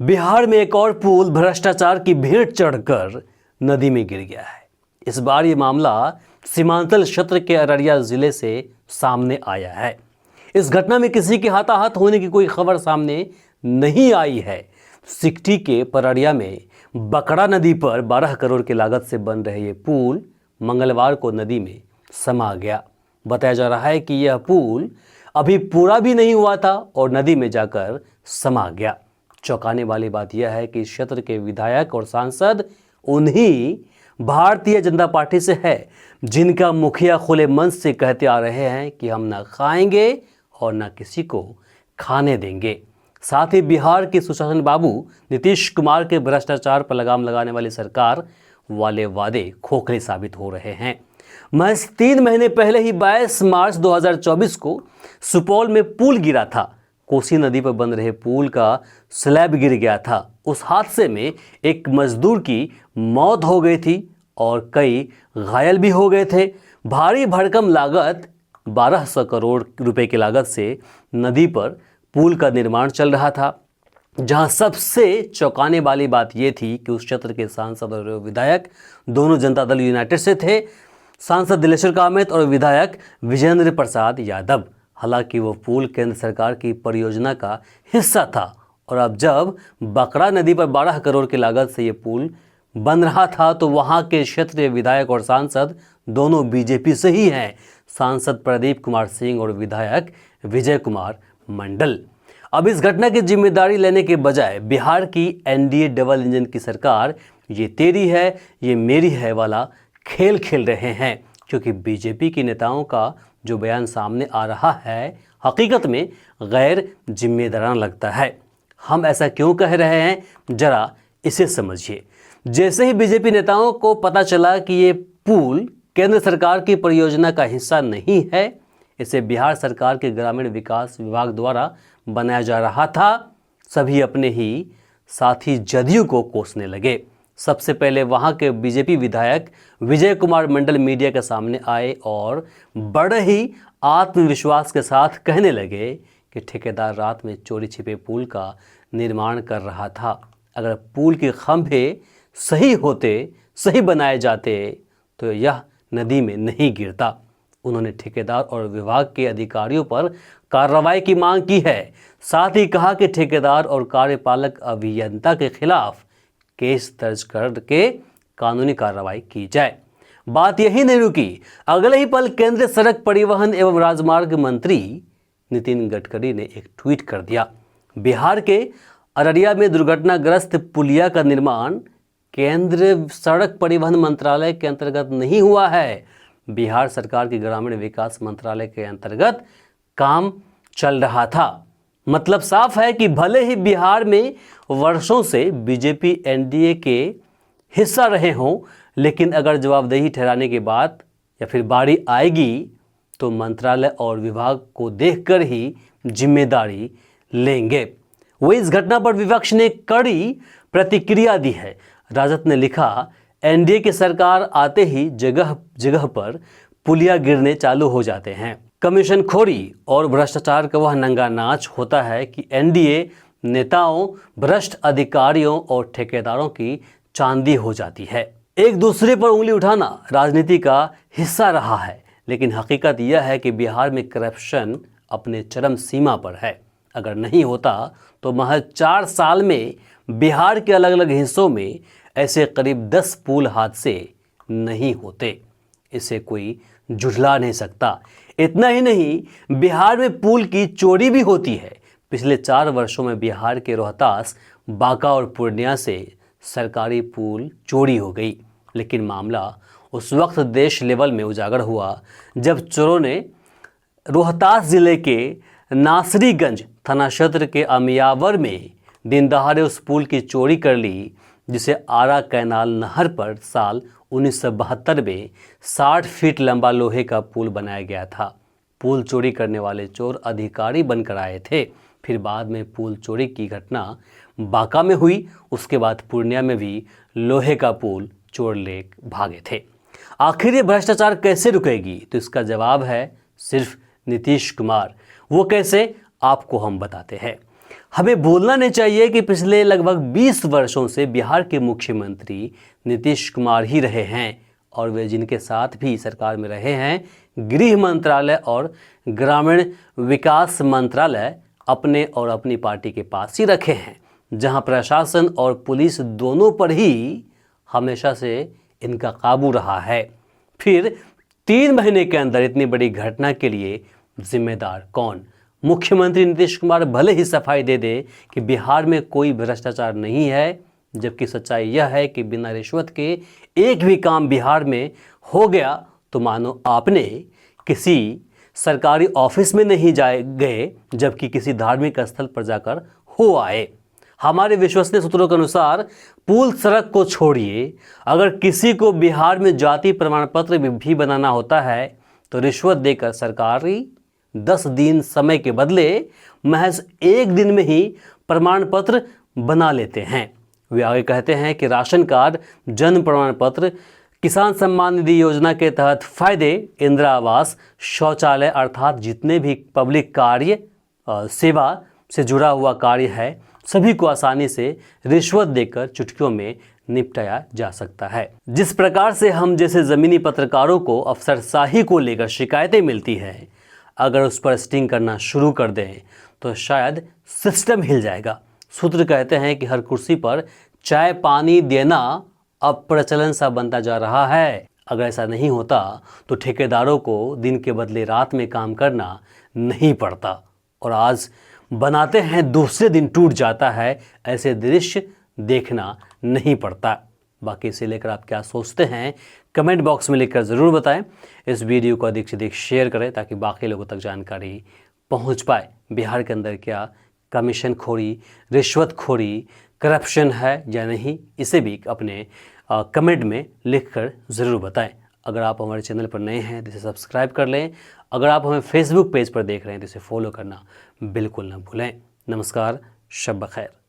बिहार में एक और पुल भ्रष्टाचार की भेंट चढ़कर नदी में गिर गया है। इस बार ये मामला सीमांचल क्षेत्र के अररिया जिले से सामने आया है। इस घटना में किसी के हताहत होने की कोई खबर सामने नहीं आई है। सिकटी के पररिया में बकरा नदी पर 12 करोड़ की लागत से बन रहे ये पुल मंगलवार को नदी में समा गया। बताया जा रहा है कि यह पुल अभी पूरा भी नहीं हुआ था और नदी में जाकर समा गया। चौंकाने वाली बात यह है कि इस क्षेत्र के विधायक और सांसद उन्हीं भारतीय जनता पार्टी से है जिनका मुखिया खुले मन से कहते आ रहे हैं कि हम ना खाएंगे और ना किसी को खाने देंगे। साथ ही बिहार के सुशासन बाबू नीतीश कुमार के भ्रष्टाचार पर लगाम लगाने वाली सरकार वाले वादे खोखले साबित हो रहे हैं। महज 3 महीने पहले ही 22 मार्च 2024 को सुपौल में पुल गिरा था। कोसी नदी पर बन रहे पुल का स्लैब गिर गया था। उस हादसे में एक मजदूर की मौत हो गई थी और कई घायल भी हो गए थे। भारी भरकम लागत 1200 करोड़ रुपए की लागत से नदी पर पुल का निर्माण चल रहा था। जहां सबसे चौंकाने वाली बात यह थी कि उस क्षेत्र के सांसद और विधायक दोनों जनता दल यूनाइटेड से थे। सांसद दिलेश्वर कामत और विधायक विजेंद्र प्रसाद यादव। हालांकि वो पुल केंद्र सरकार की परियोजना का हिस्सा था और अब जब बकरा नदी पर 12 करोड़ की लागत से ये पुल बन रहा था तो वहां के क्षेत्रीय विधायक और सांसद दोनों बीजेपी से ही हैं। सांसद प्रदीप कुमार सिंह और विधायक विजय कुमार मंडल। अब इस घटना की जिम्मेदारी लेने के बजाय बिहार की एनडीए डबल इंजन की सरकार ये तेरी है ये मेरी है वाला खेल खेल रहे हैं, क्योंकि बीजेपी के नेताओं का जो बयान सामने आ रहा है हकीकत में गैर जिम्मेदाराना लगता है। हम ऐसा क्यों कह रहे हैं, जरा इसे समझिए। जैसे ही बीजेपी नेताओं को पता चला कि ये पुल केंद्र सरकार की परियोजना का हिस्सा नहीं है, इसे बिहार सरकार के ग्रामीण विकास विभाग द्वारा बनाया जा रहा था, सभी अपने ही साथी जदयू को कोसने लगे। सबसे पहले वहां के बीजेपी विधायक विजय कुमार मंडल मीडिया के सामने आए और बड़े ही आत्मविश्वास के साथ कहने लगे कि ठेकेदार रात में चोरी छिपे पुल का निर्माण कर रहा था। अगर पुल के खंभे सही होते, सही बनाए जाते तो यह नदी में नहीं गिरता। उन्होंने ठेकेदार और विभाग के अधिकारियों पर कार्रवाई की मांग की है। साथ ही कहा कि ठेकेदार और कार्यपालक अभियंता के खिलाफ केस दर्ज करके कानूनी कार्रवाई की जाए। बात यही नहीं रुकी। अगले ही पल केंद्रीय सड़क परिवहन एवं राजमार्ग मंत्री नितिन गडकरी ने एक ट्वीट कर दिया। बिहार के अररिया में दुर्घटनाग्रस्त पुलिया का निर्माण केंद्रीय सड़क परिवहन मंत्रालय के अंतर्गत नहीं हुआ है, बिहार सरकार के ग्रामीण विकास मंत्रालय के अंतर्गत काम चल रहा था। मतलब साफ है कि भले ही बिहार में वर्षों से बीजेपी एनडीए के हिस्सा रहे हों, लेकिन अगर जवाबदेही ठहराने के बाद या फिर बारी आएगी तो मंत्रालय और विभाग को देखकर ही जिम्मेदारी लेंगे। वही इस घटना पर विपक्ष ने कड़ी प्रतिक्रिया दी है। राजद ने लिखा, एनडीए की सरकार आते ही जगह जगह पर पुलिया गिरने चालू हो जाते हैं। कमीशन खोरी और भ्रष्टाचार का वह नंगा नाच होता है कि एनडीए नेताओं, भ्रष्ट अधिकारियों और ठेकेदारों की चांदी हो जाती है। एक दूसरे पर उंगली उठाना राजनीति का हिस्सा रहा है, लेकिन हकीकत यह है कि बिहार में करप्शन अपने चरम सीमा पर है। अगर नहीं होता तो महज 4 साल में बिहार के अलग अलग हिस्सों में ऐसे करीब 10 पुल हादसे नहीं होते। इसे कोई झुठला नहीं सकता। इतना ही नहीं, बिहार में पुल की चोरी भी होती है। पिछले 4 वर्षों में बिहार के रोहतास, बांका और पूर्णिया से सरकारी पुल चोरी हो गई, लेकिन मामला उस वक्त देश लेवल में उजागर हुआ जब चोरों ने रोहतास जिले के नासरीगंज थाना क्षेत्र के अमियावर में दिन दहाड़े उस पुल की चोरी कर ली, जिसे आरा कैनाल नहर पर साल 1972 में 60 फीट लंबा लोहे का पुल बनाया गया था। पुल चोरी करने वाले चोर अधिकारी बनकर आए थे। फिर बाद में पुल चोरी की घटना बांका में हुई। उसके बाद पूर्णिया में भी लोहे का पुल चोर ले भागे थे। आखिर ये भ्रष्टाचार कैसे रुकेगी? तो इसका जवाब है सिर्फ नीतीश कुमार। वो कैसे, आपको हम बताते हैं। हमें बोलना नहीं चाहिए कि पिछले लगभग 20 वर्षों से बिहार के मुख्यमंत्री नीतीश कुमार ही रहे हैं और वे जिनके साथ भी सरकार में रहे हैं, गृह मंत्रालय और ग्रामीण विकास मंत्रालय अपने और अपनी पार्टी के पास ही रखे हैं, जहां प्रशासन और पुलिस दोनों पर ही हमेशा से इनका काबू रहा है। फिर 3 महीने के अंदर इतनी बड़ी घटना के लिए जिम्मेदार कौन? मुख्यमंत्री नीतीश कुमार भले ही सफाई दे दे कि बिहार में कोई भ्रष्टाचार नहीं है, जबकि सच्चाई यह है कि बिना रिश्वत के एक भी काम बिहार में हो गया तो मानो आपने किसी सरकारी ऑफिस में नहीं गए, जबकि किसी धार्मिक स्थल पर जाकर हो आए। हमारे विश्वसनीय सूत्रों के अनुसार पुल सड़क को छोड़िए, अगर किसी को बिहार में जाति प्रमाण पत्र भी बनाना होता है तो रिश्वत देकर सरकारी 10 दिन समय के बदले महज 1 दिन में ही प्रमाण पत्र बना लेते हैं। वे आगे कहते हैं कि राशन कार्ड, जन्म प्रमाण पत्र, किसान सम्मान निधि योजना के तहत फायदे, इंदिरा आवास, शौचालय अर्थात जितने भी पब्लिक कार्य सेवा से जुड़ा हुआ कार्य है, सभी को आसानी से रिश्वत देकर चुटकियों में निपटाया जा सकता है। जिस प्रकार से हम जैसे जमीनी पत्रकारों को अफसरशाही को लेकर शिकायतें मिलती हैं, अगर उस पर स्टिंग करना शुरू कर दें तो शायद सिस्टम हिल जाएगा। सूत्र कहते हैं कि हर कुर्सी पर चाय पानी देना अब प्रचलन सा बनता जा रहा है। अगर ऐसा नहीं होता तो ठेकेदारों को दिन के बदले रात में काम करना नहीं पड़ता और आज बनाते हैं दूसरे दिन टूट जाता है, ऐसे दृश्य देखना नहीं पड़ता। बाकी इसे लेकर आप क्या सोचते हैं कमेंट बॉक्स में लिखकर ज़रूर बताएं। इस वीडियो को अधिक से अधिक शेयर करें ताकि बाकी लोगों तक जानकारी पहुंच पाए। बिहार के अंदर क्या कमीशन खोरी, रिश्वत खोरी, करप्शन है या नहीं, इसे भी अपने कमेंट में लिखकर ज़रूर बताएं। अगर आप हमारे चैनल पर नए हैं तो इसे सब्सक्राइब कर लें। अगर आप हमें फेसबुक पेज पर देख रहे हैं तो इसे फॉलो करना बिल्कुल ना भूलें। नमस्कार, शब बखैर।